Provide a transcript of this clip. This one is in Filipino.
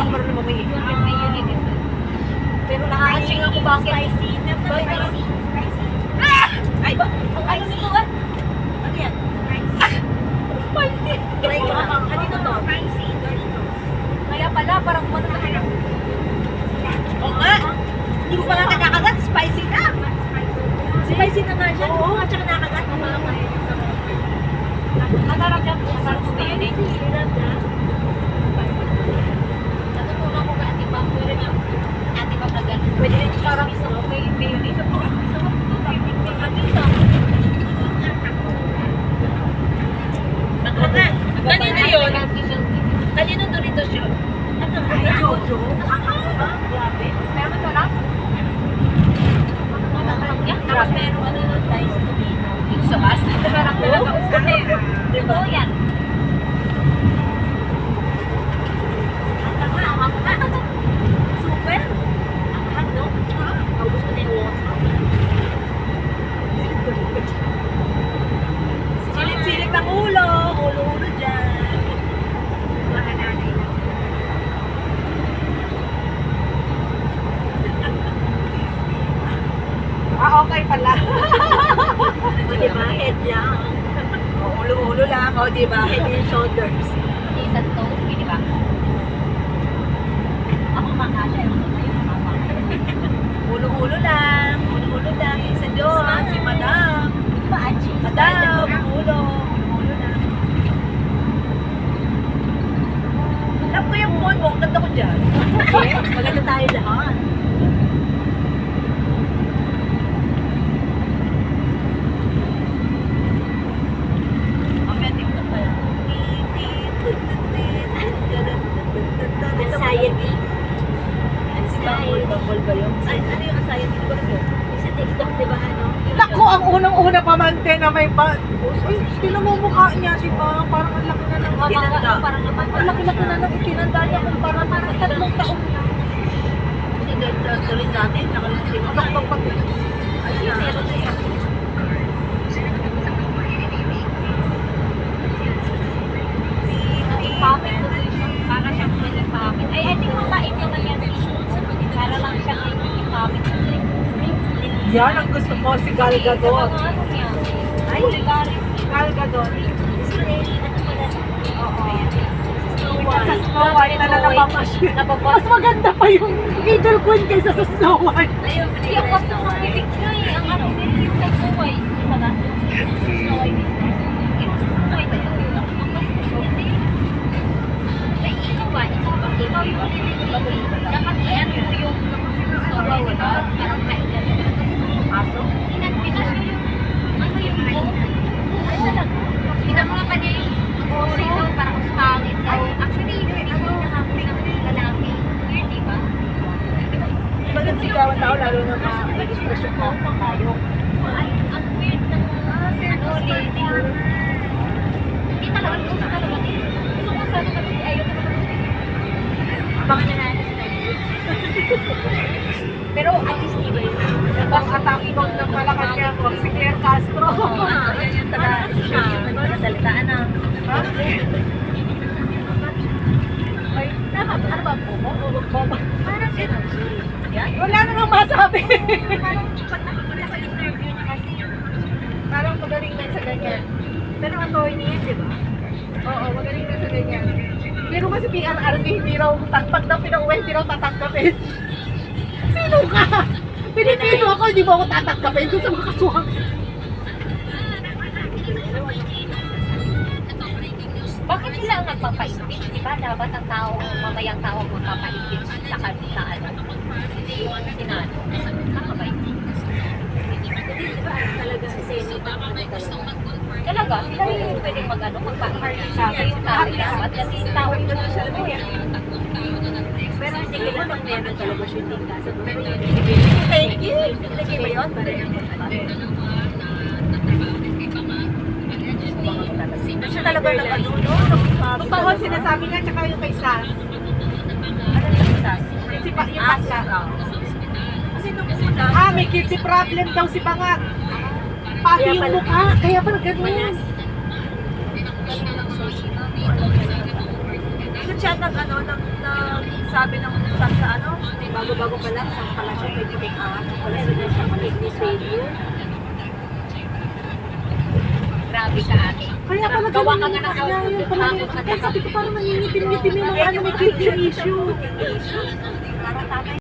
ako marunong mamay. May unit ito. Pero nakakasing ako bakit? Spicy. Ay, ba? Ano nito ba? Ano yan? Spicy. Try ko na. Kanino to? Spicy. Kaya pala, parang ano na kaya. Oo nga. Hindi ko pala nakakagat. Spicy na. Spicy na nga siya. Oo, at saka nakakagat. Masarap yan po. Masarap po yun eh. Natutunan ko ka Ate Pam. Pwede na. Ate Pam na gano'n. Pwede rin Parang isa ko kay mayonnaise. Ito po. Isa ko po. Ako nga. Kanino yun? Kanino Doritos yun? Ano? Jojo? Grabe. Meron ito lang? Tapos meron ano nun, diced tomato. Sa mas? Sarap talaga. Ito yan. Super. Ang hot, no? Naubos ko na yung water. Silip-silip ang ulo. Ulo-ulo dyan. Mga nanay. Okay pala. O diba, head lang. O, ulo-ulo lang. O diba, head and shoulders. Isang toast, di ba? Ako makasya. Ulo-ulo lang. Ulo-ulo lang. Isa doon. Si Madam. Madam. Ulo. Ulo lang. Alam ko yung phone mo. Ang ganda ko dyan. Yes, maganda tayo lahat. Mamaya TikTok pa yan. Anxiety. Bumble ba yun? Ay, ano yung anxiety? Di ba rin yun? Sa TikTok, di ba ano? Naku, ang unang-una pa man din na may ba... Uy, tinamumukha niya si Bang. Parang ang laki na ng... Tinanda. Parang naman. Ang laki-laki na ng itinanda niya kung parang nasa 3 taon na. Kasi tuloy natin. Nakalimutin ko. Ayun, meron na yan. Puppet position. Para siyang pwedeng puppet. Ay, I think mabait naman yan. Para lang siyang puppet. Yan ang gusto ko, si Gal Gadot. Ano niya? Ay, Gal Gadot. Oo. Sa Snow White na napapash. Napapash. Mas maganda pa yung Idol Queen kaysa sa Snow White. ayun. Hindi ako gusto ng picture eh. Ang ano, sa Snow White. Di ba ba? Snow White is nice. Yung sa Snow White, ang gusto ko yun. Ay, ikaw ba? Ikaw yung dapat yan mo yung Snow White, di ba? Parang kailan. Aso? Pinagpitas ko yung ano yung buhok. Ay, talaga. Tignan mo nga pa niya yung buhok. Parang pangit. Actually, hindi ko nakakapin ng lalaki. Weird, di ba? Diba nagsigawan tao lalo na ma-registration ko pang tayo? Ay, ang weird ng ano, lady. Hindi talaga gusto talaga. Gusto ko sana kasi ayaw talaga. Baka nanalo sa pero at least di ba yun? Ang atakibang ng Malacanang ko, si Claire Castro. Yan yung nagsalitaan na. Ha? Ay, tama ba? Ano ba po mo? Ulog mo ba? Parang energy. Yan? Wala namang masabi. Parang pag nakikita sa interview niya kasi Parang magaling na sa ganyan. Pero attorney yan, di ba? Oo, magaling na sa ganyan. Pero kasi PRRD, hindi raw, pag daw pinauwi, hindi raw tatanggapin. Sino ka? Pilipino ako, hindi mo ako tatanggapin doon sa mga kasuhan. bakit sila ang nagpapa-impeach? Di ba dapat ang tao, mamayang tao ang magpapa-impeach sa ano? Hindi yung Senado. Tama ba yun? Hindi ba talaga si Senate Talaga, sila rin yung pwedeng magpa-impeach sa yung tao dapat kasi yung tao yung nasusuko eh. pero hindi kailangan meron talaga shooting kaso. Pero yun, thank you! Lagay ba yun? Para yung siya talaga nag-ano, no? Totoo, sinasabi niya, tsaka yung kay Sas. Ano yung sas? Si pa, yung pasta. Kasi nung una, May kidney problem daw si Bangat. Pati Kaya yung pala- mukha, kaya pala ganun. Manas. siya sabi ng sa ano, bago-bago pa lang, sa pala siya pwede take out. Pala siya sa malinis radio. Grabe ka ate. Kaya pala Gawa ka nga ng kaya outfit. yun pala. Hanggang Kaya sabi ko parang nangingitim-ngitim yung ano, may cute issue. Parang tatay